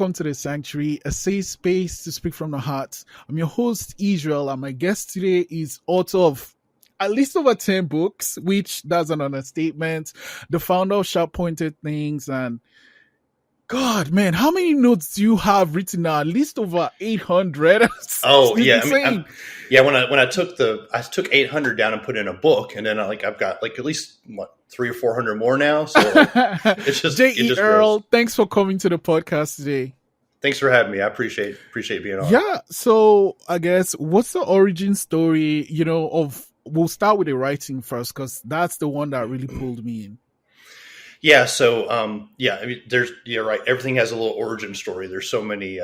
welcome to the Sanctuary, a safe space to speak from the heart. I'm your host, Israel, and my guest today is author of at least over 10 books, which that's an understatement. The founder of Sharp Pointed Things, and God, man, how many notes do you have written now? At least over 800. Oh yeah, insane. When I took 800 down and put in a book, and then I've got like at least 300 or 400 more now. So it's just Earl, grows. thanks for coming to the podcast today. Thanks for having me. I appreciate being on. Yeah, so I guess what's the origin story? We'll start with the writing first because that's the one that really pulled me in. Yeah. So, I mean, you're right. Everything has a little origin story. There's so many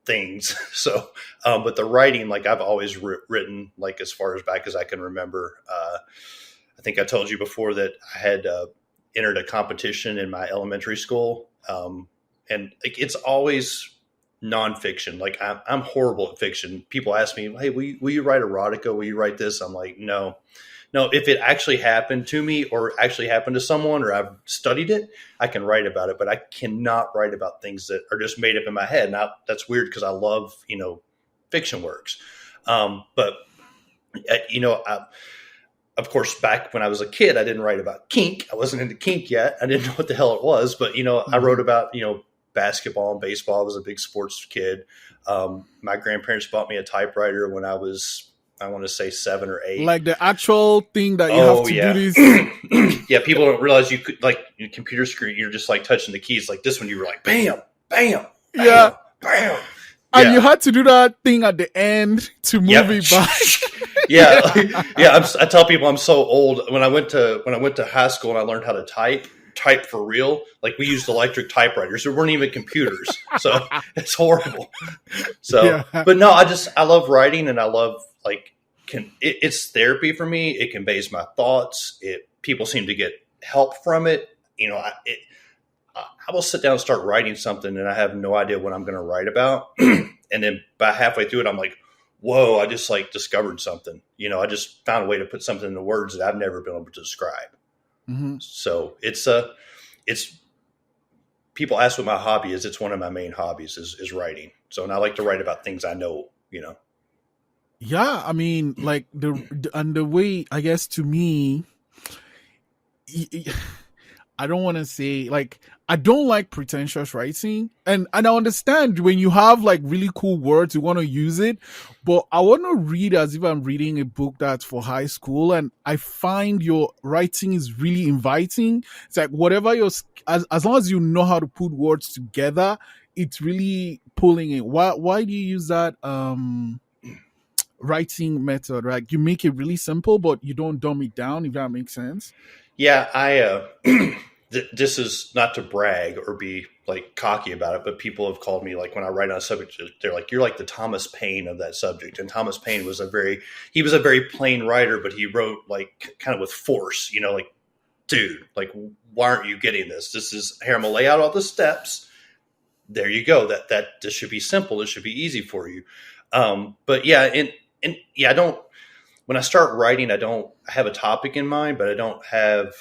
things. So, but the writing, like I've always written, like as far as back as I can remember. I think I told you before that I had entered a competition in my elementary school, and like it's always nonfiction. Like I'm horrible at fiction. People ask me, "Hey, will you write erotica? Will you write this?" I'm like, no. If it actually happened to me or actually happened to someone or I've studied it, I can write about it, but I cannot write about things that are just made up in my head. Now that's weird because I love, fiction works. But of course, back when I was a kid, I didn't write about kink. I wasn't into kink yet. I didn't know what the hell it was, but, I wrote about, basketball and baseball. I was a big sports kid. My grandparents bought me a typewriter when I was, I want to say 7 or 8. Like the actual thing that you have to do this. Yeah, people don't realize you could, like, your computer screen, you're just like touching the keys. Like this one, you were like, bam, bam, bam, yeah, bam. And you had to do that thing at the end to move it back. Yeah. I tell people I'm so old. When I went to high school and I learned how to type for real, like we used electric typewriters. There weren't even computers, so it's horrible. So, But no, I love writing, and I love it's therapy for me. It conveys my thoughts. People seem to get help from it. I will sit down and start writing something, and I have no idea what I'm going to write about, and then by halfway through it, I'm like, whoa, I just discovered something. I just found a way to put something into words that I've never been able to describe. Mm-hmm. So it's people ask what my hobby is. It's one of my main hobbies is writing. So, and I like to write about things I know, Yeah. I mean, like the way, I guess to me, I don't want to say I don't like pretentious writing, and I understand when you have like really cool words, you want to use it, but I want to read as if I'm reading a book that's for high school, and I find your writing is really inviting. It's like whatever as long as you know how to put words together, it's really pulling it. Why do you use that writing method? Right, you make it really simple, but you don't dumb it down. If that makes sense. Yeah, this is not to brag or be like cocky about it, but people have called me, like when I write on a subject, they're like, you're like the Thomas Paine of that subject. And Thomas Paine was a very plain writer, but he wrote like kind of with force, like, dude, like, why aren't you getting this? Here, I'm gonna lay out all the steps. There you go. That this should be simple. This should be easy for you. But yeah, and yeah, when I start writing, I have a topic in mind, but I don't have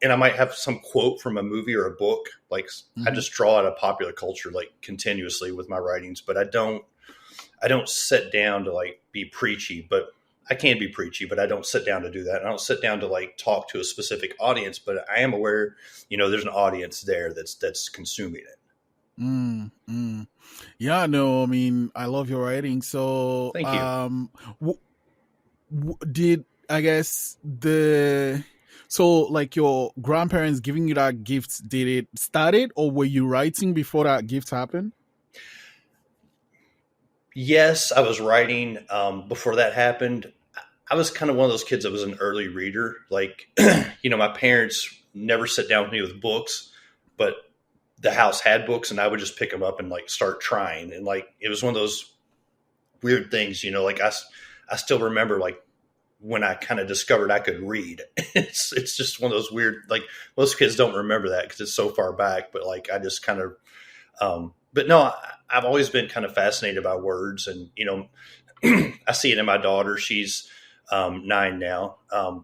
and I might have some quote from a movie or a book. Like I just draw out of popular culture, like continuously with my writings, but I don't sit down to be preachy, but I can be preachy, but I don't sit down to do that. I don't sit down to talk to a specific audience, but I am aware, there's an audience there that's consuming it. Yeah, no, I mean, I love your writing. So, thank you. Did I guess your grandparents giving you that gift, did it start it, or were you writing before that gift happened? Yes, I was writing before that happened. I was kind of one of those kids that was an early reader. My parents never sit down with me with books, but the house had books and I would just pick them up and start trying. And it was one of those weird things, I still remember when I kind of discovered I could read. It's just one of those weird, most kids don't remember that because it's so far back, but I just kind of, but no, I've always been kind of fascinated by words, and, I see it in my daughter. She's 9 now.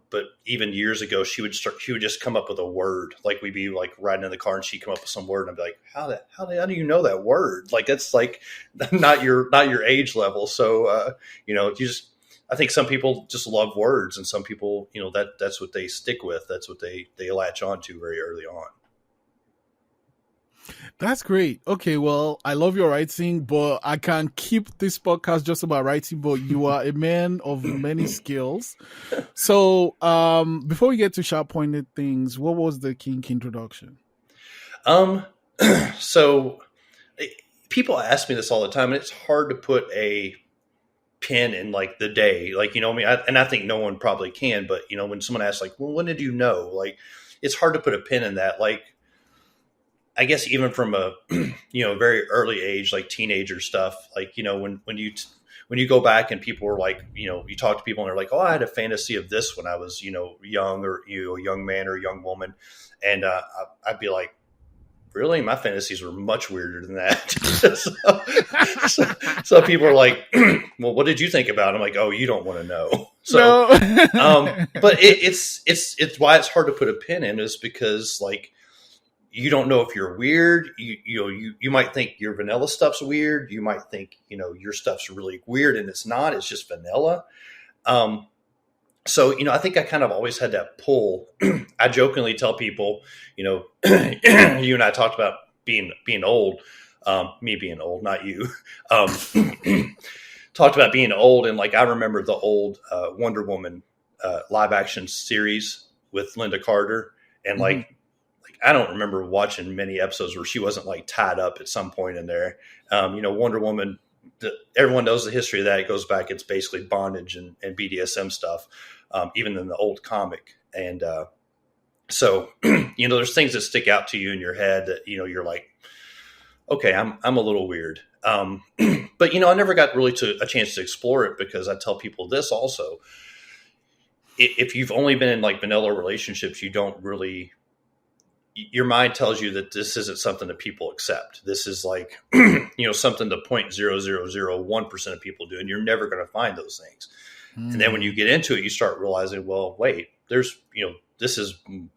But even years ago, she would just come up with a word. Like we'd be like riding in the car and she'd come up with some word and I'd be like, how do you know that word? Like, that's like not your age level. So, I think some people just love words, and some people, that's what they stick with. That's what they latch on to very early on. That's great. Okay, well, I love your writing, but I can keep this podcast just about writing, but you are a man of many skills. So, before we get to sharp pointed things, what was the kink introduction? So people ask me this all the time, and it's hard to put a pin in like the day, like, I think no one probably can, but when someone asks like, well, when did you know? Like, it's hard to put a pin in that. Like, I guess even from a, very early age, like teenager stuff, like, when you go back and people were like, you talk to people and they're like, oh, I had a fantasy of this when I was, young, or, a young man or a young woman. And I'd be like, really? My fantasies were much weirder than that. so people are like, well, what did you think about it? I'm like, oh, you don't want to know. So, no. But it's why it's hard to put a pin in, is because like, you don't know if you're weird. You might think your vanilla stuff's weird. You might think, your stuff's really weird, and it's not. It's just vanilla. So, I think I kind of always had that pull. I jokingly tell people, you and I talked about being old, me being old, not you. Talked about being old, and like I remember the old Wonder Woman live action series with Linda Carter, and like I don't remember watching many episodes where she wasn't like tied up at some point in there. Wonder Woman, everyone knows the history of that. It goes back. It's basically bondage and BDSM stuff, even in the old comic. And so, there's things that stick out to you in your head that, you're like, okay, I'm a little weird. But, I never got really a chance to explore it, because I tell people this also. If you've only been in like vanilla relationships, you don't really, your mind tells you that this isn't something that people accept. This is like, something that 0.0001% of people do, and you're never going to find those things. And then when you get into it, you start realizing, well, wait, there's, this is, and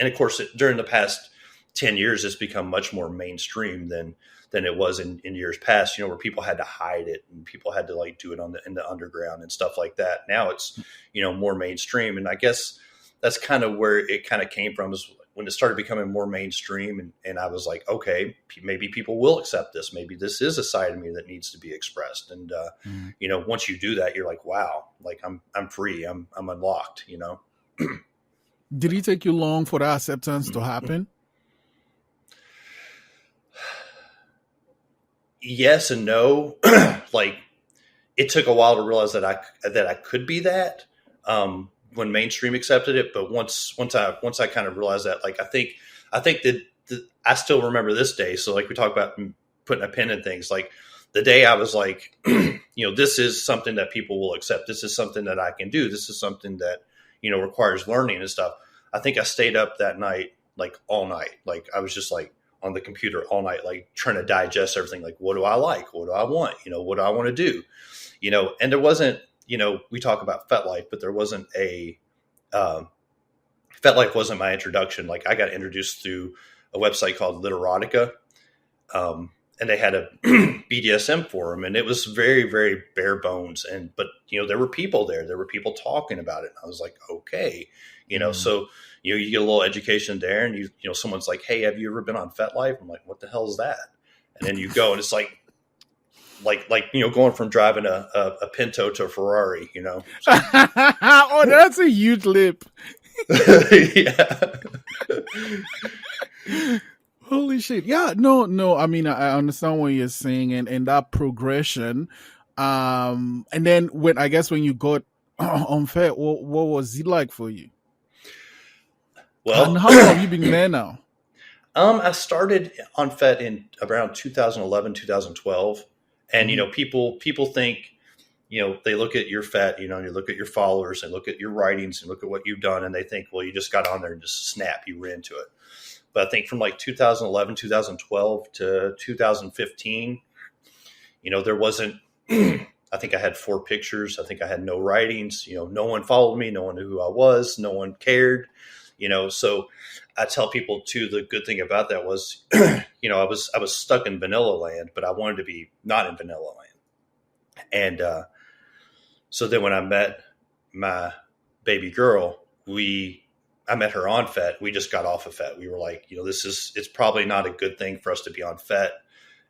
of course, during the past 10 years, it's become much more mainstream than it was in years past, where people had to hide it and people had to like do it in the underground and stuff like that. Now it's, more mainstream. And I guess that's kind of where it kind of came from, is when it started becoming more mainstream, and I was like, okay, maybe people will accept this. Maybe this is a side of me that needs to be expressed. And, once you do that, you're like, wow, like I'm free. I'm unlocked, Did it take you long for that acceptance to happen? Yes and no. Like, it took a while to realize that I could be that. When mainstream accepted it, but once I kind of realized that, like, I think that I still remember this day. So like we talk about putting a pin in things, like the day I was like, this is something that people will accept. This is something that I can do. This is something that, requires learning and stuff. I think I stayed up that night, like all night. Like I was just like on the computer all night, like trying to digest everything. Like, what do I like? What do I want? What do I want to do? And there wasn't, we talk about FetLife, but there wasn't FetLife wasn't my introduction. Like, I got introduced through a website called Literotica. And they had a BDSM forum, and it was very, very bare bones. But there were people there. There were people talking about it. And I was like, okay, so, you get a little education there, and someone's like, hey, have you ever been on FetLife? I'm like, what the hell is that? And then you go, and it's like going from driving a Pinto to a Ferrari, So. Oh, that's a huge leap. Yeah. Holy shit. Yeah, no. I mean, I understand what you're saying, and that progression. And then when you got on Fet, what was it like for you? Well, and how long have you been there now? I started on Fet in around 2011, 2012. And, people think, they look at your Fet, you look at your followers and look at your writings and look at what you've done. And they think, well, you just got on there and just snap, you were into it. But I think from like 2011, 2012 to 2015, there wasn't, I think I had 4 pictures. I think I had no writings. No one followed me. No one knew who I was. No one cared. So I tell people too, the good thing about that was, I was stuck in vanilla land, but I wanted to be not in vanilla land. And so then when I met my baby girl, I met her on FET. We just got off of FET. We were like, it's probably not a good thing for us to be on FET.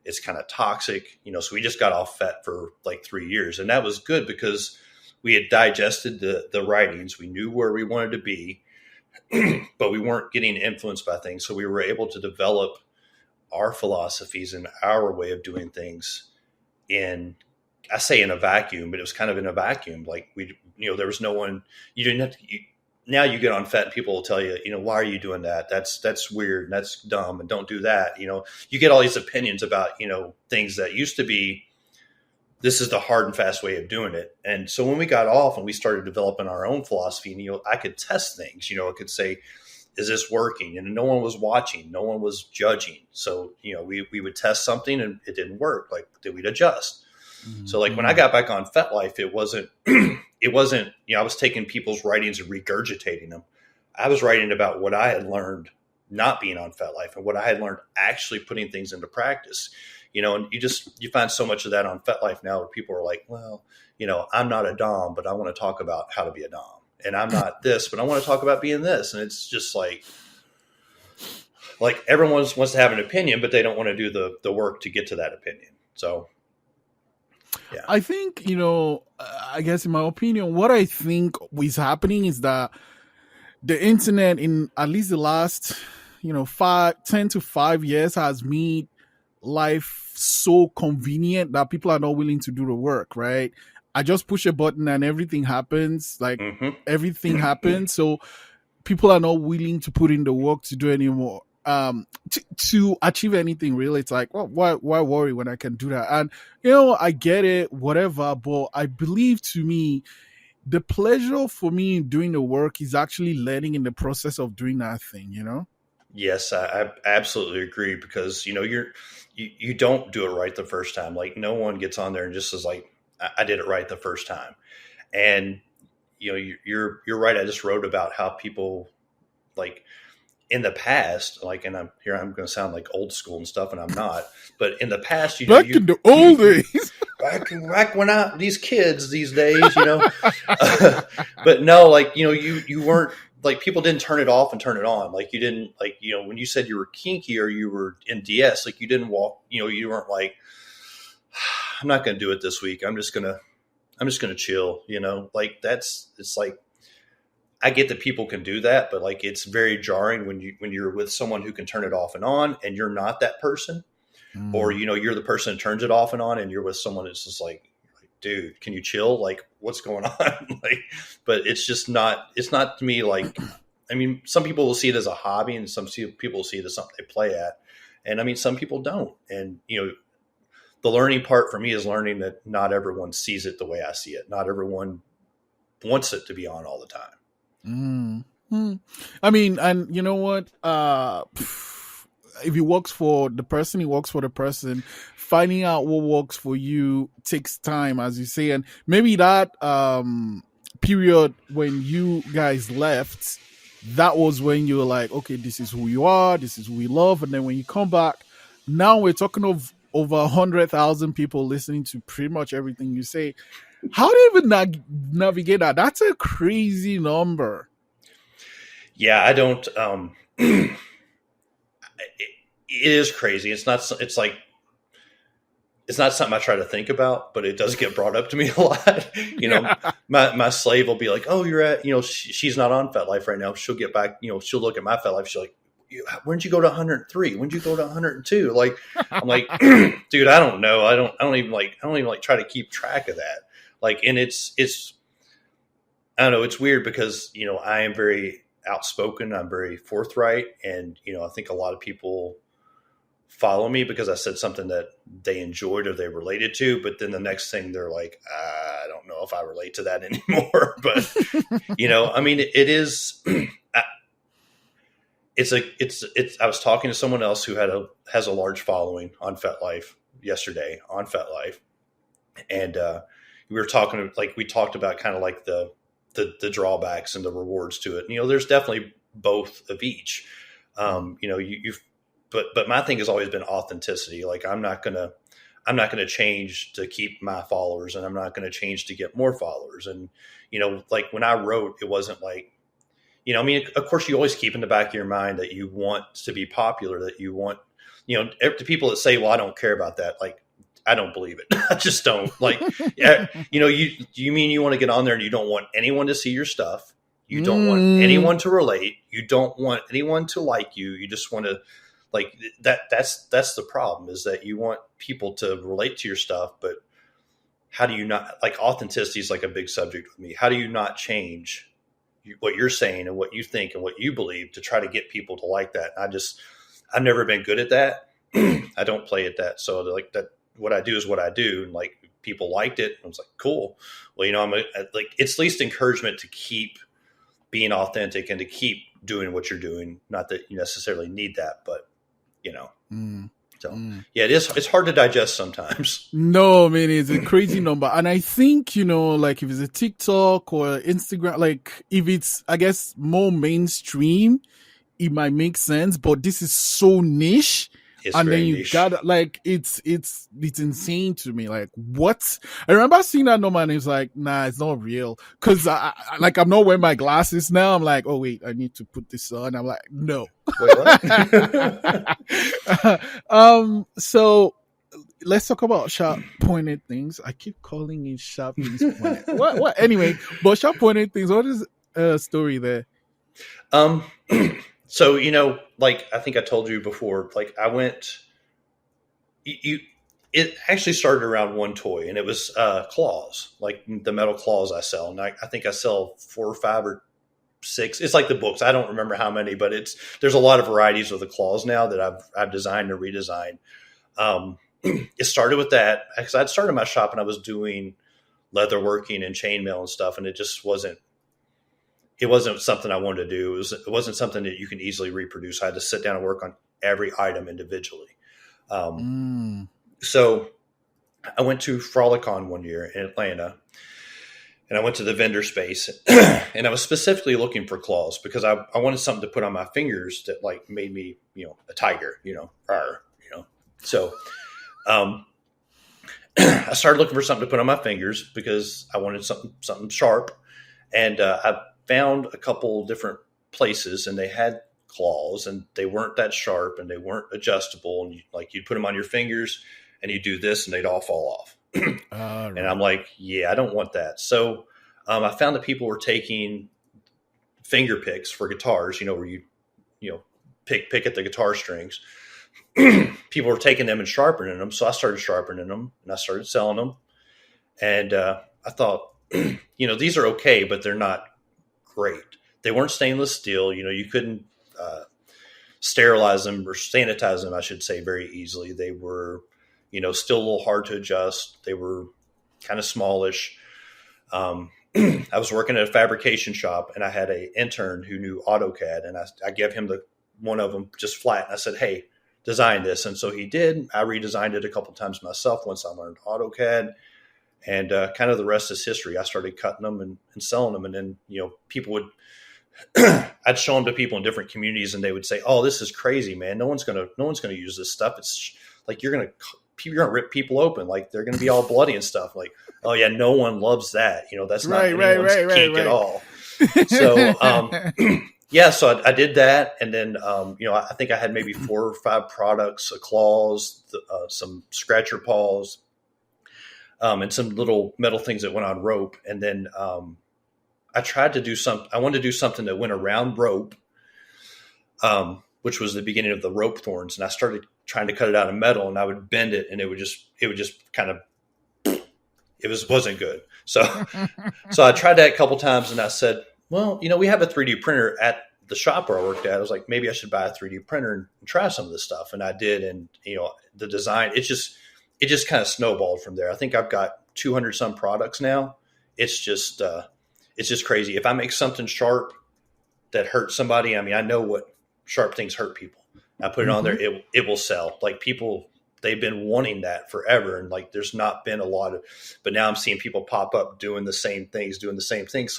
It's kind of toxic, so we just got off FET for like 3 years. And that was good because we had digested the writings. We knew where we wanted to be, but we weren't getting influenced by things. So we were able to develop our philosophies and our way of doing things I say in a vacuum, but it was kind of in a vacuum. Like there was no one, you didn't have to, now you get on FET and people will tell you, why are you doing that? That's weird. And that's dumb. And don't do that. You get all these opinions about, things that used to be, this is the hard and fast way of doing it. And so when we got off and we started developing our own philosophy, and, I could test things, I could say, is this working? And no one was watching, no one was judging. So, we would test something and it didn't work. Like, then we'd adjust. Mm-hmm. So like when I got back on FetLife, it wasn't, I was taking people's writings and regurgitating them. I was writing about what I had learned not being on FetLife and what I had learned actually putting things into practice. And you find so much of that on FetLife now where people are like, well, I'm not a Dom, but I want to talk about how to be a Dom. And I'm not this, but I want to talk about being this. And it's just like everyone wants to have an opinion, but they don't want to do the work to get to that opinion. So, yeah. I think, I guess in my opinion, what I think is happening is that the internet in at least the last, 10 to 5 years has made life so convenient that people are not willing to do the work, right? I just push a button and everything happens. Everything happens. So people are not willing to put in the work to do anymore. To achieve anything really. It's like, well, why worry when I can do that? And I get it, whatever, but I believe, to me, the pleasure for me in doing the work is actually learning in the process of doing that thing. Yes, I absolutely agree, because you don't do it right the first time. Like, no one gets on there and just is like, I did it right the first time. And you're right. I just wrote about how people, like, in the past, and I'm going to sound like old school and stuff, and I'm not. But in the past, back in the old days, back when these kids these days, but no, you weren't, like, people didn't turn it off and turn it on. Like, you didn't, like, when you said you were kinky or you were in DS, like, you didn't walk, you weren't like, I'm not going to do it this week. I'm just going to chill, like, it's like, I get that people can do that, but like, it's very jarring when you're with someone who can turn it off and on and you're not that person, or, you're the person that turns it off and on and you're with someone that's just like, dude, can you chill? Like, what's going on? Like, but it's not to me. Like, I mean, some people will see it as a hobby and some people will see it as something they play at. And I mean, some people don't. And, the learning part for me is learning that not everyone sees it the way I see it. Not everyone wants it to be on all the time. I mean, and you know what? If it works for the person, it works for the person. Finding out what works for you takes time, as you say. And maybe that period when you guys left, that was when you were like, okay, this is who you are, this is who we love. And then when you come back, now we're talking of over 100,000 people listening to pretty much everything you say. How do you even navigate that? That's a crazy number. Yeah, I don't. It is crazy. It's not something I try to think about, but it does get brought up to me a lot. My slave will be like, "Oh, you're at," she's not on FetLife right now. She'll get back. She'll look at my FetLife. She'll like, "When did you go to 103? When did you go to 102?" Like, I'm like, dude, I don't know. I don't even try to keep track of that. Like, and it's, I don't know. It's weird because, I am very outspoken. I'm very forthright. And, I think a lot of people follow me because I said something that they enjoyed or they related to. But then the next thing they're like, I don't know if I relate to that anymore. But, I mean, it is, I was talking to someone else who has a large following on FetLife yesterday on FetLife. And, we talked about kind of like the drawbacks and the rewards to it. There's definitely both of each. But my thing has always been authenticity. Like I'm not gonna change to keep my followers, and I'm not gonna change to get more followers. And like when I wrote, it wasn't like, of course you always keep in the back of your mind that you want to be popular, that you want, the people that say, well, I don't care about that. Like, I don't believe it. I just don't. Like, yeah, you mean you want to get on there and you don't want anyone to see your stuff. You don't want anyone to relate. You don't want anyone to like you. You just want to like that. That's the problem, is that you want people to relate to your stuff. But how do you not, like, authenticity is like a big subject with me. How do you not change what you're saying and what you think and what you believe to try to get people to like that? I've never been good at that. I don't play at that. So like that, what I do is what I do. And like people liked it. I was like, cool. Well, like it's at least encouragement to keep being authentic and to keep doing what you're doing. Not that you necessarily need that, but yeah, it's hard to digest sometimes. No, man, it's a crazy number. And I think, like if it's a TikTok or Instagram, like if it's, I guess, more mainstream, it might make sense, but this is so niche. And then you got like, it's insane to me. Like, what? I remember seeing that number and it's like, nah, it's not real. Cause I'm not wearing my glasses now. I'm like, oh wait, I need to put this on. I'm like, no. Wait, what? So let's talk about sharp pointed things. I keep calling it sharp things pointed. What? Anyway, but sharp pointed things. What is story there? So, like I think I told you before, like I went, it actually started around one toy, and it was claws, like the metal claws I sell. And I think I sell 4 or 5 or 6. It's like the books. I don't remember how many, but there's a lot of varieties of the claws now that I've designed and redesigned. It started with that because I'd started my shop and I was doing leather working and chainmail and stuff. And it just wasn't something I wanted to do. It wasn't something that you can easily reproduce. I had to sit down and work on every item individually. So I went to Frolicon one year in Atlanta, and I went to the vendor space, and I was specifically looking for claws because I wanted something to put on my fingers that like made me, a tiger, So I started looking for something to put on my fingers because I wanted something sharp. And I found a couple different places, and they had claws, and they weren't that sharp, and they weren't adjustable. And you'd put them on your fingers, and you do this, and they'd all fall off. Right. And I'm like, yeah, I don't want that. So I found that people were taking finger picks for guitars, where you pick at the guitar strings. People were taking them and sharpening them. So I started sharpening them, and I started selling them. And I thought, these are okay, but they're not great. They weren't stainless steel. You couldn't sterilize them or sanitize them, I should say, very easily. They were, still a little hard to adjust. They were kind of smallish. I was working at a fabrication shop, and I had an intern who knew AutoCAD, and I gave him one of them just flat. And I said, hey, design this. And so he did. I redesigned it a couple times myself once I learned AutoCAD. And kind of the rest is history. I started cutting them and selling them. And then, people would, I'd show them to people in different communities, and they would say, oh, this is crazy, man. No one's going to use this stuff. It's like, you're going to rip people open. Like they're going to be all bloody and stuff. Like, oh yeah, no one loves that. That's not anyone's kink at all. So, yeah, so I did that. And then, I think I had maybe 4 or 5 products, claws, some scratcher paws, and some little metal things that went on rope. And then I wanted to do something that went around rope, which was the beginning of the rope thorns. And I started trying to cut it out of metal, and I would bend it, and it would just kind of, wasn't good. So I tried that a couple times, and I said, well, we have a 3D printer at the shop where I worked at. I was like, maybe I should buy a 3D printer and try some of this stuff. And I did. And, the design, it just kind of snowballed from there. I think I've got 200 some products now. It's just crazy. If I make something sharp that hurts somebody, I know what sharp things hurt people. I put it on there. It will sell. Like people they've been wanting that forever. And like, there's not been a lot of, but now I'm seeing people pop up doing the same things. So,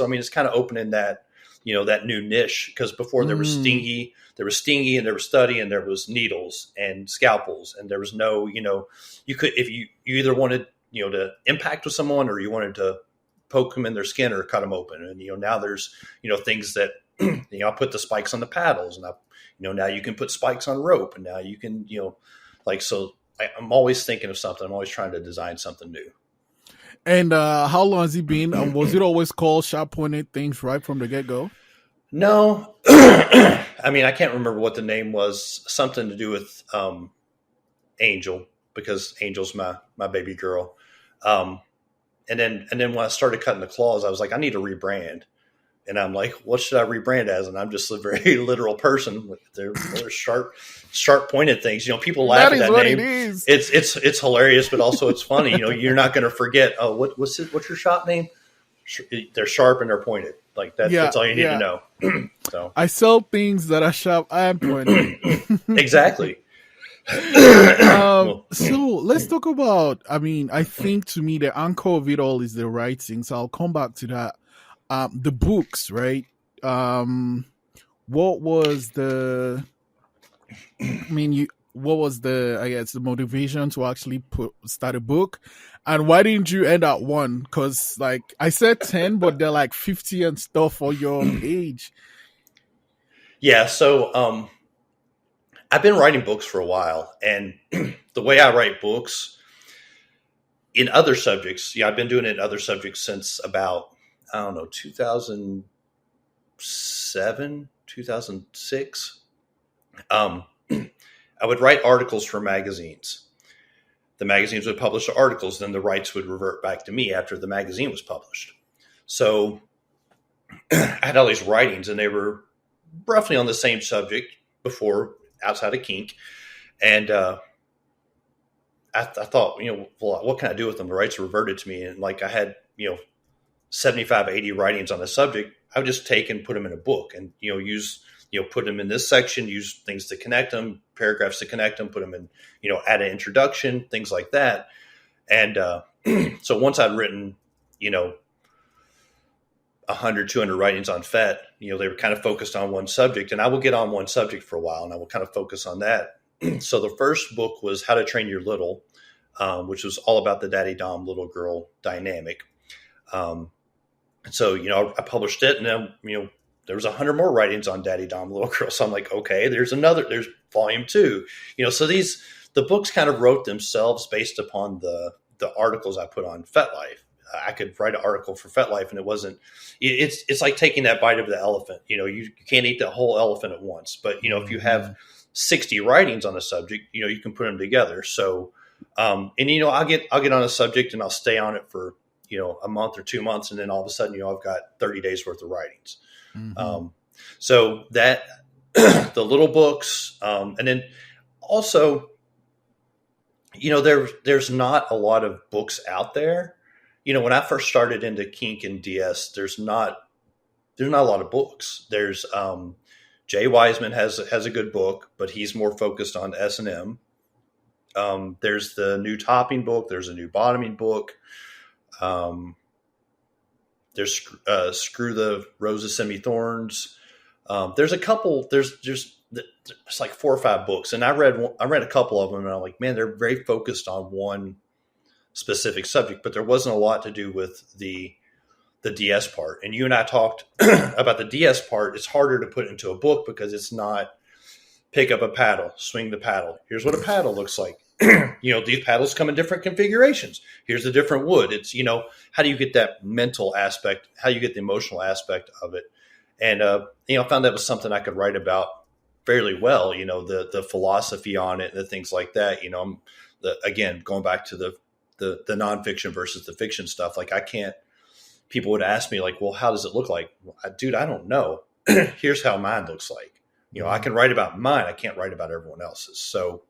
I mean, it's kind of opening that, that new niche, because before there was stingy and there was study and there was needles and scalpels, and there was no, you could, if you either wanted, to impact with someone, or you wanted to poke them in their skin or cut them open. And, now there's, things that, I put the spikes on the paddles, and now you can put spikes on rope, and now you can, so I'm always thinking of something. I'm always trying to design something new. And how long has it been? Was it always called sharp pointed things right from the get go? No, I mean, I can't remember what the name was. Something to do with Angel, because Angel's my baby girl. And then when I started cutting the claws, I was like, I need to rebrand. And I'm like, what should I rebrand as? And I'm just a very literal person. They're sharp pointed things. People laugh at that name. It's hilarious, but also it's funny. You're not going to forget. Oh, what's your shop name? They're sharp and they're pointed. Like that. That's all you need to know. So I sell things that are sharp and pointed. Exactly. So let's talk about. I mean, I think to me the anchor of it all is the writing. So I'll come back to that. The books, right? What was the? What was the motivation to actually start a book, and why didn't you end at one? Because like I said 10, but they're like 50 and stuff for your age. Yeah, so I've been writing books for a while, and the way I write books in other subjects, I've been doing it in other subjects since about 2007, 2006. I would write articles for magazines. The magazines would publish the articles, then the rights would revert back to me after the magazine was published. So I had all these writings, and they were roughly on the same subject before, outside of kink. And I thought, well, what can I do with them? The rights reverted to me. And like I had, 75, 80 writings on the subject. I would just take and put them in a book, and, use, put them in this section, use things to connect them, paragraphs to connect them, put them in, add an introduction, things like that. And so once I'd written, 100, 200 writings on FET, they were kind of focused on one subject, and I will get on one subject for a while, and I will kind of focus on that. So the first book was How to Train Your Little, which was all about the daddy dom little girl dynamic. So, I published it, and then, there was 100 more writings on daddy dom little girl. So I'm like, okay, there's volume 2, so the books kind of wrote themselves based upon the articles I put on FetLife. I could write an article for FetLife, and it's like taking that bite of the elephant. You can't eat the whole elephant at once, but if you have 60 writings on a subject, you can put them together. So, I'll get on a subject, and I'll stay on it for, a month or 2 months. And then all of a sudden, I've got 30 days worth of writings. Mm-hmm. So that the little books, and then also, there's not a lot of books out there. When I first started into kink and DS, there's not a lot of books. There's, Jay Wiseman has a good book, but he's more focused on S&M. There's the new topping book. There's a new bottoming book. There's Screw the Roses, Send Me Thorns. There's a couple. There's like 4 or 5 books, and I read a couple of them, and I'm like, man, they're very focused on one specific subject, but there wasn't a lot to do with the DS part. And you and I talked about the DS part. It's harder to put into a book because it's not pick up a paddle, swing the paddle. Here's what a paddle looks like. These paddles come in different configurations. Here's the different wood. It's, how do you get that mental aspect? How do you get the emotional aspect of it? And, I found that was something I could write about fairly well, the philosophy on it and the things like that. Again, going back to the nonfiction versus the fiction stuff. Like people would ask me like, well, how does it look like? Well, dude, I don't know. Here's how mine looks like. I can write about mine. I can't write about everyone else's. So,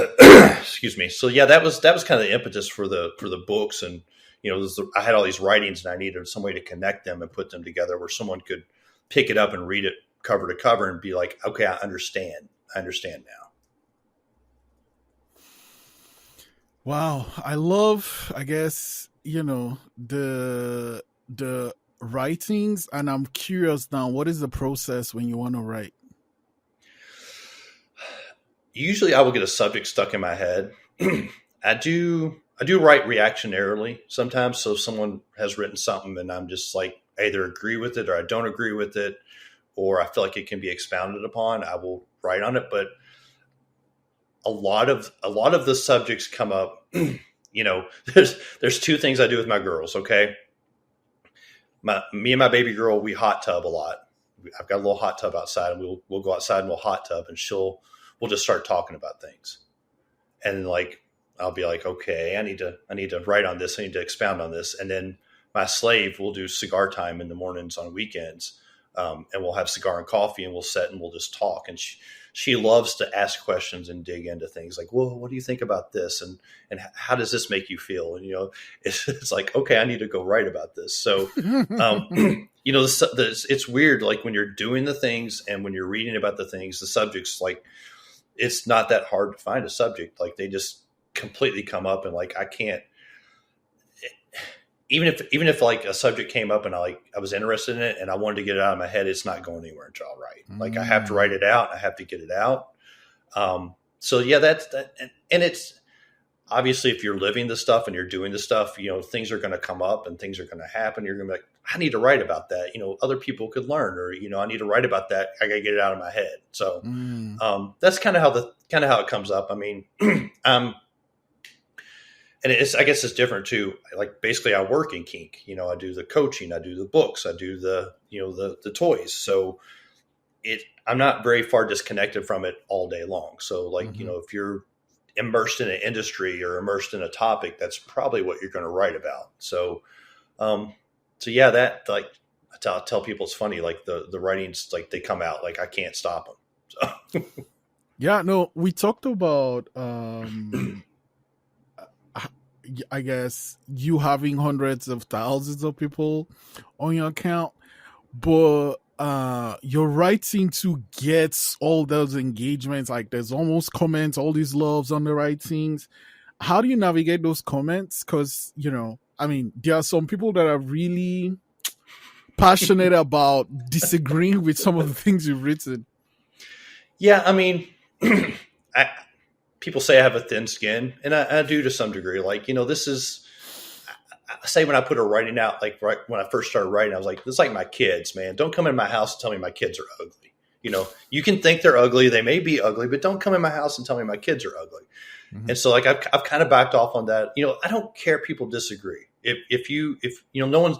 excuse me. So yeah, that was kind of the impetus for the books. And, I had all these writings, and I needed some way to connect them and put them together where someone could pick it up and read it cover to cover and be like, okay, I understand now. Wow, I love, I guess, the writings, and I'm curious now, what is the process when you want to write? Usually I will get a subject stuck in my head. I do write reactionarily sometimes. So if someone has written something and I'm just like either agree with it or I don't agree with it, or I feel like it can be expounded upon, I will write on it. But a lot of the subjects come up. There's two things I do with my girls. Okay, me and my baby girl, we hot tub a lot. I've got a little hot tub outside, and we'll go outside and we'll hot tub, and we'll just start talking about things. And like I'll be like, okay, I need to write on this, I need to expound on this, and then my slave will do cigar time in the mornings on weekends, and we'll have cigar and coffee, and we'll sit and we'll just talk. And she loves to ask questions and dig into things like, well, what do you think about this, and how does this make you feel? And it's like, okay, I need to go write about this. So it's weird, like when you're doing the things and when you're reading about the things, the subjects, like it's not that hard to find a subject. Like they just completely come up, and like I can't, even if like a subject came up and I was interested in it and I wanted to get it out of my head, it's not going anywhere until I write. Like I have to write it out. I have to get it out. So yeah, that's that. And it's obviously, if you're living the stuff and you're doing the stuff, things are going to come up and things are going to happen. You're going to be like, I need to write about that. Other people could learn, or, I need to write about that. I got to get it out of my head. So, that's kind of how it comes up. I mean, and I guess it's different too. Like basically I work in kink, I do the coaching, I do the books, I do the toys. So I'm not very far disconnected from it all day long. So like, if you're immersed in an industry or immersed in a topic, that's probably what you're going to write about. So, yeah, that like I tell people it's funny, like the writings, like they come out, like I can't stop them. So. Yeah, no, we talked about, I guess you having hundreds of thousands of people on your account, but your writing to get all those engagements, like there's almost comments, all these loves on the writings. How do you navigate those comments? Because I mean, there are some people that are really passionate about disagreeing with some of the things you've written. Yeah, I mean, people say I have a thin skin, and I do to some degree. Like, this is, I say when I put a writing out, like right when I first started writing, I was like, this is like my kids, man. Don't come in my house and tell me my kids are ugly. You can think they're ugly. They may be ugly, but don't come in my house and tell me my kids are ugly. Mm-hmm. And so like, I've kind of backed off on that. I don't care if people disagree. If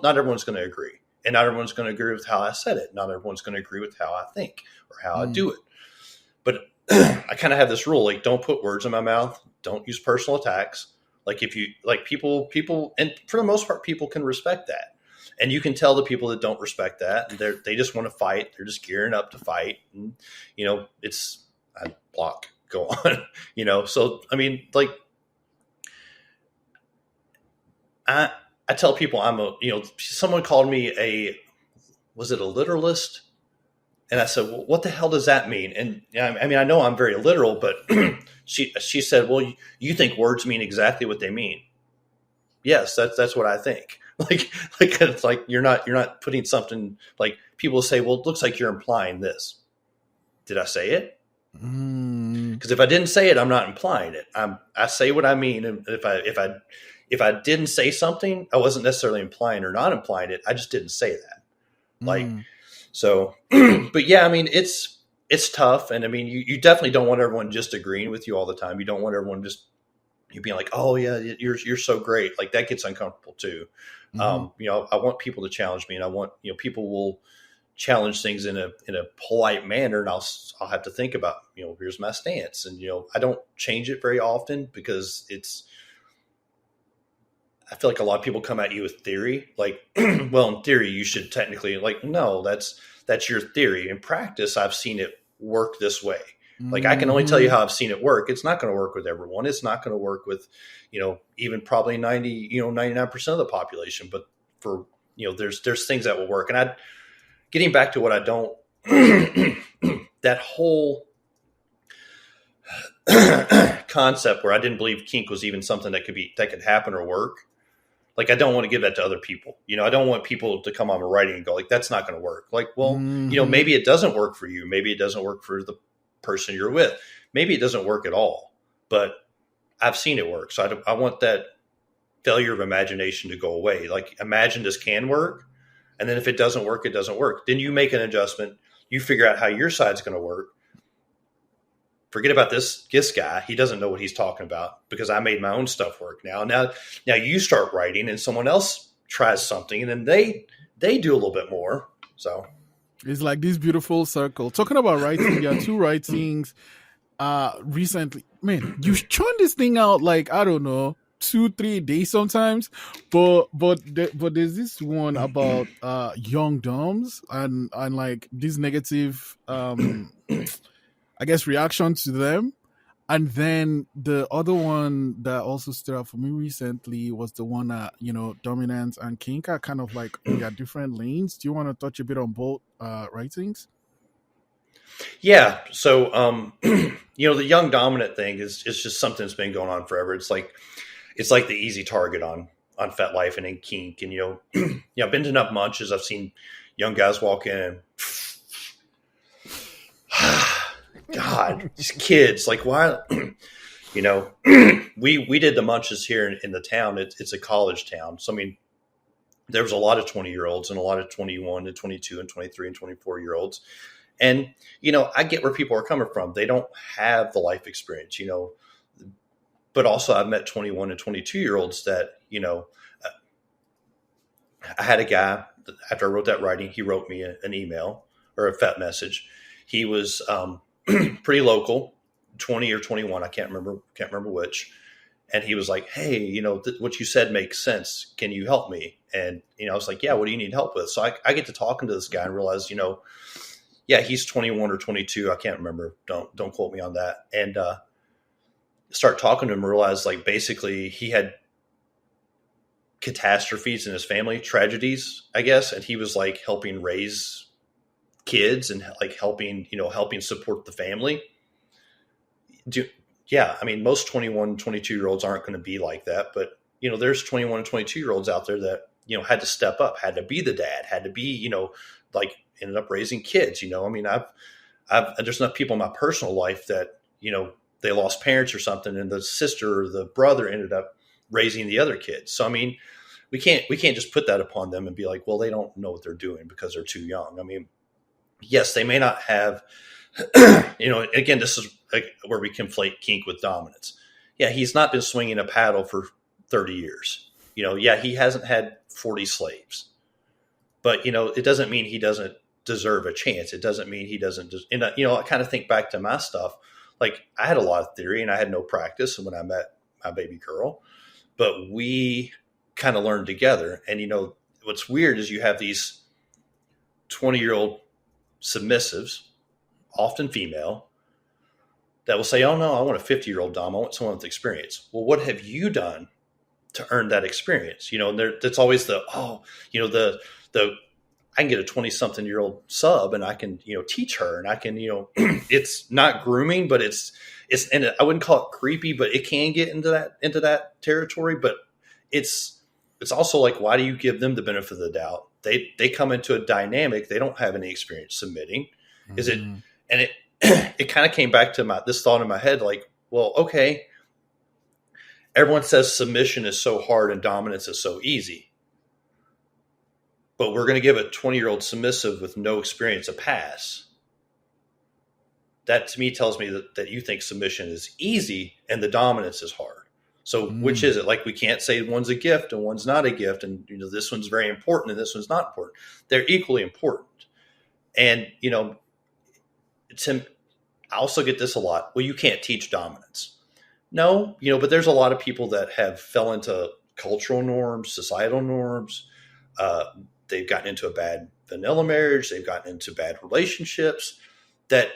not everyone's going to agree, and not everyone's going to agree with how I said it. Not everyone's going to agree with how I think or how I do it. But I kind of have this rule, like don't put words in my mouth. Don't use personal attacks. Like if you like people, and for the most part, people can respect that. And you can tell the people that don't respect that, they just want to fight. They're just gearing up to fight. And, I block, go on, so, I mean, like I tell people someone called me was it a literalist? And I said, well, what the hell does that mean? And I mean, I know I'm very literal, but she said, well, you think words mean exactly what they mean. Yes, that's what I think. Like it's like you're not putting something, like people say, well, it looks like you're implying this. Did I say it? Because if I didn't say it, I'm not implying it. I say what I mean. And if I didn't say something, I wasn't necessarily implying or not implying it. I just didn't say that. Like. So, but yeah, I mean, it's tough. And I mean, you definitely don't want everyone just agreeing with you all the time. You don't want everyone just, you being like, oh yeah, you're so great. Like that gets uncomfortable too. Mm-hmm. I want people to challenge me, and I want, people will challenge things in a polite manner, and I'll have to think about, here's my stance. And, I don't change it very often because I feel like a lot of people come at you with theory, like, well, in theory, you should technically, like, no, that's your theory. In practice, I've seen it work this way. Like, I can only tell you how I've seen it work. It's not going to work with everyone. It's not going to work with, even probably 99% of the population. But for, there's things that will work. And getting back to what I don't, that whole, concept where I didn't believe kink was even something that could happen or work. Like, I don't want to give that to other people. I don't want people to come on my writing and go like, that's not going to work. Like, well, maybe it doesn't work for you. Maybe it doesn't work for the person you're with. Maybe it doesn't work at all, but I've seen it work. So I want that failure of imagination to go away. Like, imagine this can work. And then if it doesn't work, it doesn't work. Then you make an adjustment. You figure out how your side's going to work. Forget about this guy. He doesn't know what he's talking about because I made my own stuff work now. Now you start writing and someone else tries something and then they do a little bit more. So it's like this beautiful circle. Talking about writing, there are two writings recently. Man, you churn this thing out like, I don't know, 2-3 days sometimes, but there's this one about young doms and like this negative I guess reaction to them. And then the other one that also stood out for me recently was the one that, dominance and kink are kind of like we are different lanes. Do you want to touch a bit on both writings? Yeah. So the young dominant thing is just something that's been going on forever. It's like the easy target on FetLife and in kink. And I've been to enough munches. I've seen young guys walk in and God, these kids, like, why, we did the munches here in the town. It's a college town. So, I mean, there was a lot of 20-year-olds and a lot of 21 and 22 and 23 and 24-year-olds. And, I get where people are coming from. They don't have the life experience, but also I've met 21 and 22-year-olds that, I had a guy after I wrote that writing, he wrote me an email or a FET message. He was, pretty local, 20 or 21. I can't remember which. And he was like, hey, what you said makes sense. Can you help me? And, I was like, yeah, what do you need help with? So I get to talking to this guy and realize, yeah, he's 21 or 22. I can't remember. Don't quote me on that. And, start talking to him and realize like, basically he had catastrophes in his family, tragedies, I guess. And he was like helping raise kids and like helping support the family. Yeah. I mean, most 21, 22-year-olds aren't going to be like that, but there's 21 and 22-year-olds out there that, had to step up, had to be the dad, had to be, like ended up raising kids. I mean, there's enough people in my personal life that, they lost parents or something and the sister or the brother ended up raising the other kids. So, I mean, we can't just put that upon them and be like, well, they don't know what they're doing because they're too young. I mean, yes, they may not have, again, this is like where we conflate kink with dominance. Yeah, he's not been swinging a paddle for 30 years. Yeah, he hasn't had 40 slaves. But, it doesn't mean he doesn't deserve a chance. It doesn't mean he doesn't just, and, I kind of think back to my stuff. Like, I had a lot of theory and I had no practice when I met my baby girl. But we kind of learned together. And, what's weird is you have these 20-year-old submissives, often female, that will say, oh no, I want a 50-year-old dom. I want someone with experience. Well, what have you done to earn that experience? And that's always the I can get a 20-something-year-old sub and I can, teach her and I can, it's not grooming, but it's, and I wouldn't call it creepy, but it can get into that territory. But it's also like, why do you give them the benefit of the doubt? They come into a dynamic. They don't have any experience submitting. Mm-hmm. Is it? And it kind of came back to this thought in my head, like, well, okay, everyone says submission is so hard and dominance is so easy, but we're going to give a 20-year-old submissive with no experience a pass. That to me tells me that you think submission is easy and the dominance is hard. So which is it? Like, we can't say one's a gift and one's not a gift. And, this one's very important and this one's not important. They're equally important. And, I also get this a lot. Well, you can't teach dominance. No, but there's a lot of people that have fell into cultural norms, societal norms. They've gotten into a bad vanilla marriage. They've gotten into bad relationships that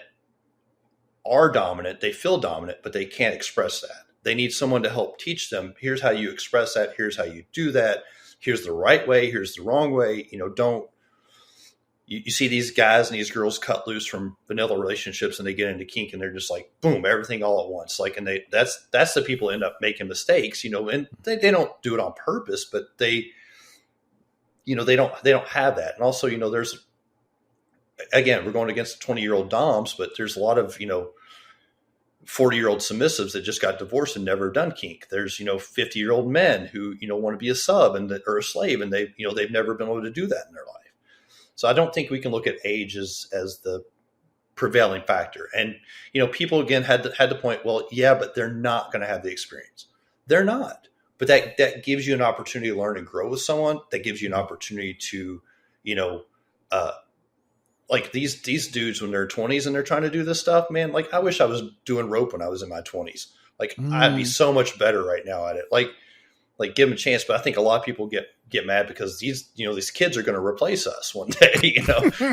are dominant. They feel dominant, but they can't express that. They need someone to help teach them. Here's how you express that. Here's how you do that. Here's the right way. Here's the wrong way. you see these guys and these girls cut loose from vanilla relationships and they get into kink and they're just like, boom, everything all at once. Like, and that's the people who end up making mistakes, and they don't do it on purpose, but they don't have that. And also, there's, again, we're going against 20-year-old doms, but there's a lot of, 40-year-old submissives that just got divorced and never done kink. There's, 50-year-old men who, want to be a sub or a slave, and they've never been able to do that in their life. So I don't think we can look at age as the prevailing factor. And, people again had the point, well, yeah, but they're not going to have the experience. They're not. But that gives you an opportunity to learn and grow with someone. That gives you an opportunity to, like these dudes when they're 20s and they're trying to do this stuff, man, like I wish I was doing rope when I was in my 20s. Like I'd be so much better right now at it. Like give them a chance. But I think a lot of people get mad because these kids are going to replace us one day.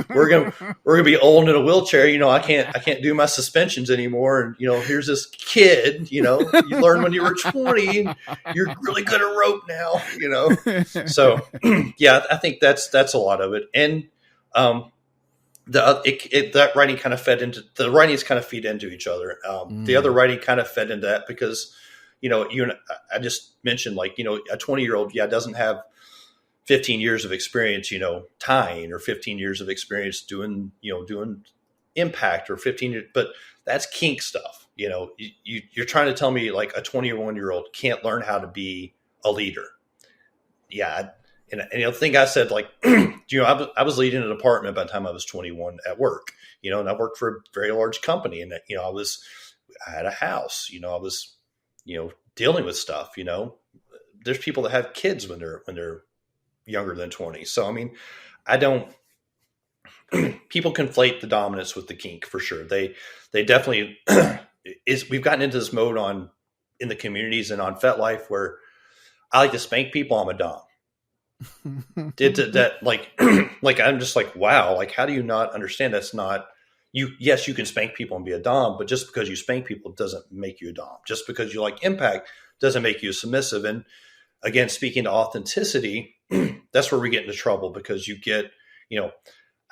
We're going to be old in a wheelchair. I can't do my suspensions anymore. And, here's this kid, you learned when you were 20, and you're really good at rope now, So yeah, I think that's a lot of it. And, that writing kind of fed into the writings kind of feed into each other. The other writing kind of fed into that because, I just mentioned like, a 20-year-old, doesn't have 15 years of experience, tying, or 15 years of experience doing impact, or 15 years, but that's kink stuff. You're trying to tell me like a 21-year-old can't learn how to be a leader. Yeah. And the thing I said, like, I was leading a department by the time I was 21 at work, and I worked for a very large company, and I had a house, I was, dealing with stuff, there's people that have kids when they're younger than 20. So, I mean, people conflate the dominance with the kink for sure. They definitely we've gotten into this mode in the communities and on FetLife where I like to spank people. I'm a dom. Did that like I'm just like, wow, like how do you not understand that's not you? Yes, you can spank people and be a dom, but just because you spank people doesn't make you a dom. Just because you like impact doesn't make you a submissive. And again, speaking to authenticity, that's where we get into trouble because you get,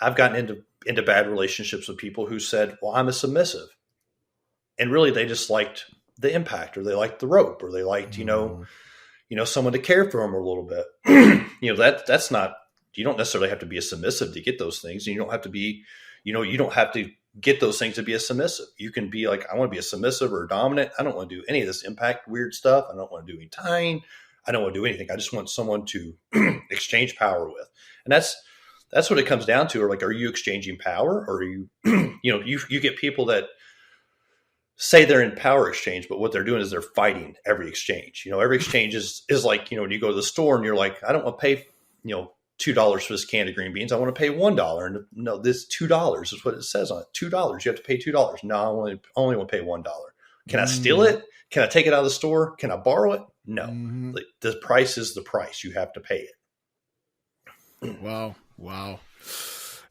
I've gotten into bad relationships with people who said, well, I'm a submissive. And really they just liked the impact, or they liked the rope, or they liked, someone to care for them a little bit. That's not, you don't necessarily have to be a submissive to get those things. And you don't have to be, you don't have to get those things to be a submissive. You can be like, I want to be a submissive or a dominant. I don't want to do any of this impact weird stuff. I don't want to do any tying. I don't want to do anything. I just want someone to exchange power with. And that's what it comes down to. Or like, are you exchanging power, or are you, you get people that say they're in power exchange, but what they're doing is they're fighting every exchange. Every exchange is like, when you go to the store and you're like, I don't want to pay, $2 for this can of green beans. I want to pay $1. And no, this $2 is what it says on it. $2. You have to pay $2. No, I only want to pay $1. Can I steal it? Can I take it out of the store? Can I borrow it? No. The price is the price. You have to pay it. Wow.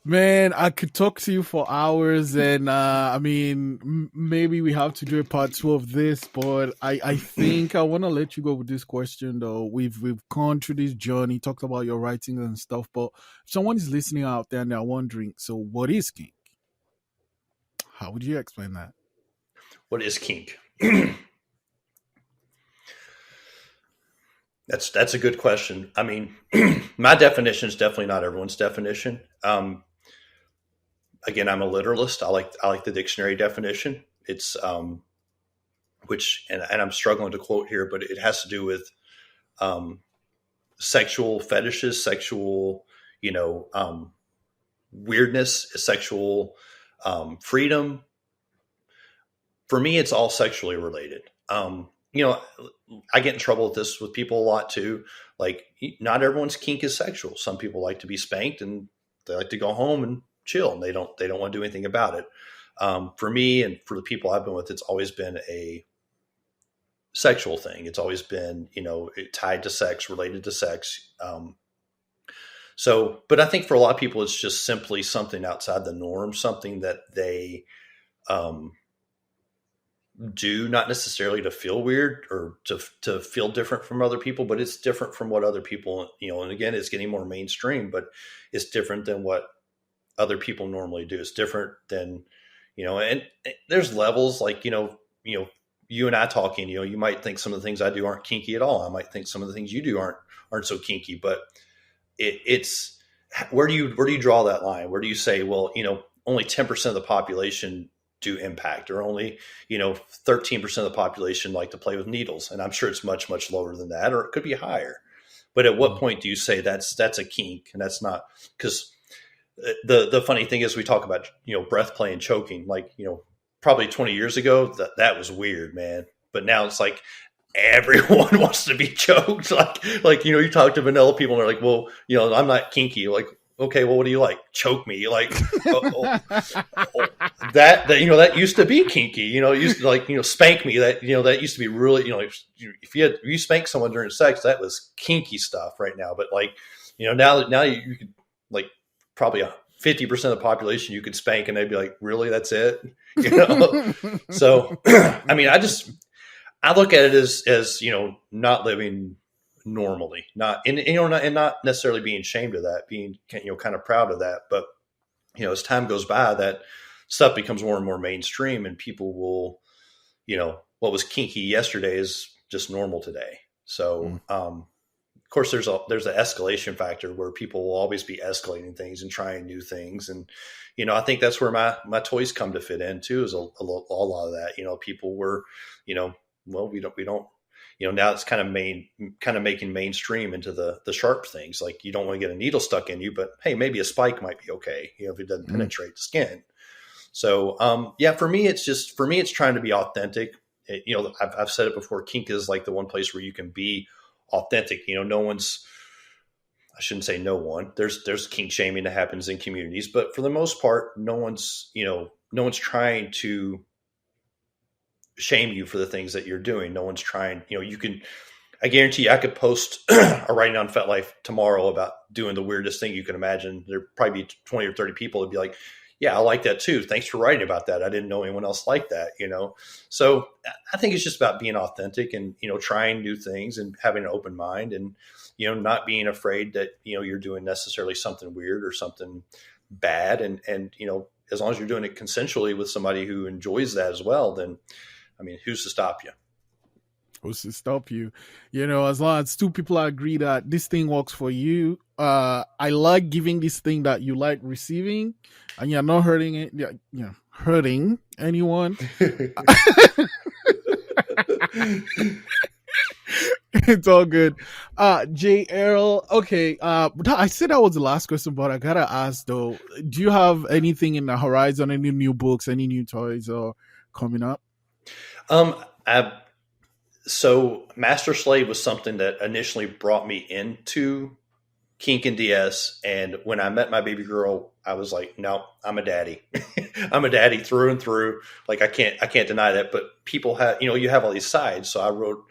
Man, I could talk to you for hours, and I mean, maybe we have to do a part 2 of this, but I think I want to let you go with this question though. We've gone through this journey, talked about your writing and stuff, but if someone is listening out there and they're wondering, so what is kink? How would you explain that? What is kink? That's a good question. I mean, my definition is definitely not everyone's definition. Again, I'm a literalist. I like the dictionary definition. It's which, and I'm struggling to quote here, but it has to do with sexual fetishes, sexual, weirdness, sexual freedom. For me, it's all sexually related. I get in trouble with this with people a lot too. Like, not everyone's kink is sexual. Some people like to be spanked and they like to go home and chill, and they don't want to do anything about it. For me and for the people I've been with, it's always been a sexual thing. It's always been, tied to sex, related to sex. But I think for a lot of people, it's just simply something outside the norm, something that they, do, not necessarily to feel weird or to feel different from other people, but it's different from what other people, and again, it's getting more mainstream, but it's different than what other people normally do. It's different than, and there's levels like, you and I talking, you might think some of the things I do aren't kinky at all. I might think some of the things you do aren't so kinky, but it's where do you draw that line? Where do you say, well, only 10% of the population do impact, or only 13% of the population like to play with needles, and I'm sure it's much, much lower than that, or it could be higher. But at what point do you say that's a kink, and that's not? Because the funny thing is, we talk about breath play and choking, like probably 20 years ago that was weird, man. But now it's like everyone wants to be choked. Like you talk to vanilla people and they're like, well, I'm not kinky. Like, okay, well, what do you like? Choke me. Like that used to be kinky. Used to like spank me. That that used to be really if you spank someone during sex, that was kinky stuff right now. But like now you could like probably 50% of the population you could spank and they'd be like, really, that's it? So I mean, I look at it as not living normally, not necessarily being ashamed of that, being kind of proud of that. But as time goes by, that stuff becomes more and more mainstream, and people will, what was kinky yesterday is just normal today. So of course, there's an escalation factor where people will always be escalating things and trying new things, and I think that's where my toys come to fit in too. Is a lot of that. People were, well, we don't. Now it's kind of making mainstream into the sharp things. Like, you don't want to get a needle stuck in you, but hey, maybe a spike might be okay. If it doesn't penetrate the skin. So for me, it's trying to be authentic. I've said it before. Kink is like the one place where you can be authentic. I shouldn't say no one. There's kink shaming that happens in communities, but for the most part, no one's trying to shame you for the things that you're doing. No one's trying, I guarantee you, I could post a writing on FetLife tomorrow about doing the weirdest thing you can imagine. There'd probably be 20 or 30 people that'd be like, yeah, I like that too. Thanks for writing about that. I didn't know anyone else liked that, So I think it's just about being authentic and, trying new things and having an open mind and, not being afraid that, you're doing necessarily something weird or something bad. And, as long as you're doing it consensually with somebody who enjoys that as well, then, I mean, who's to stop you? Who's to stop you? As long as two people agree that this thing works for you. I like giving this thing that you like receiving, and you're not hurting it. Hurting anyone. It's all good. Earl. Okay. I said that was the last question, but I gotta ask though. Do you have anything in the horizon? Any new books? Any new toys or coming up? So Master Slave was something that initially brought me into kink and DS. And when I met my baby girl, I was like, no, I'm a daddy. I'm a daddy through and through. Like, I can't deny that, but people have, you have all these sides. So I wrote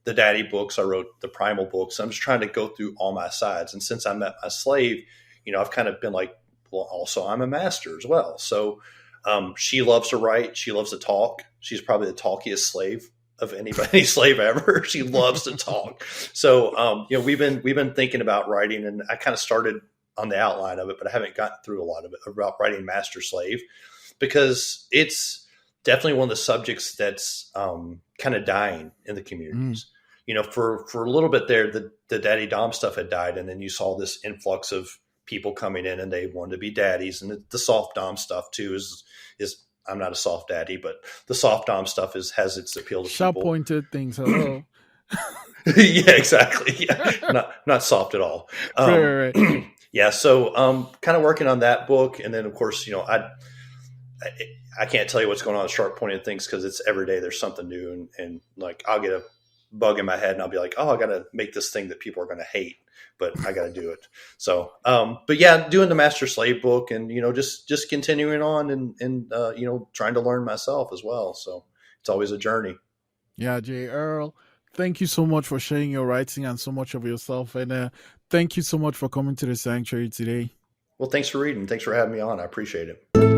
the daddy books. I wrote the primal books. I'm just trying to go through all my sides. And since I met my slave, I've kind of been like, well, also I'm a master as well. So she loves to write. She loves to talk. She's probably the talkiest slave of any slave ever. She loves to talk. So, we've been thinking about writing, and I kind of started on the outline of it, but I haven't gotten through a lot of it about writing Master Slave, because it's definitely one of the subjects that's kind of dying in the communities. For a little bit there, the daddy dom stuff had died, and then you saw this influx of people coming in and they wanted to be daddies, and the soft dom stuff too is I'm not a soft daddy, but the soft dom stuff has its appeal to sharp people. Pointed things. Hello. Yeah, exactly. Yeah. Not soft at all. Right. Yeah. So, kind of working on that book. And then of course, I can't tell you what's going on with sharp pointed things, because it's every day there's something new, and like, I'll get a bug in my head and I'll be like, oh, I got to make this thing that people are going to hate, but I got to do it. So, but yeah, doing the Master Slave book, and, just continuing on and trying to learn myself as well. So it's always a journey. Yeah. Earl, thank you so much for sharing your writing and so much of yourself. And thank you so much for coming to the sanctuary today. Well, thanks for reading. Thanks for having me on. I appreciate it.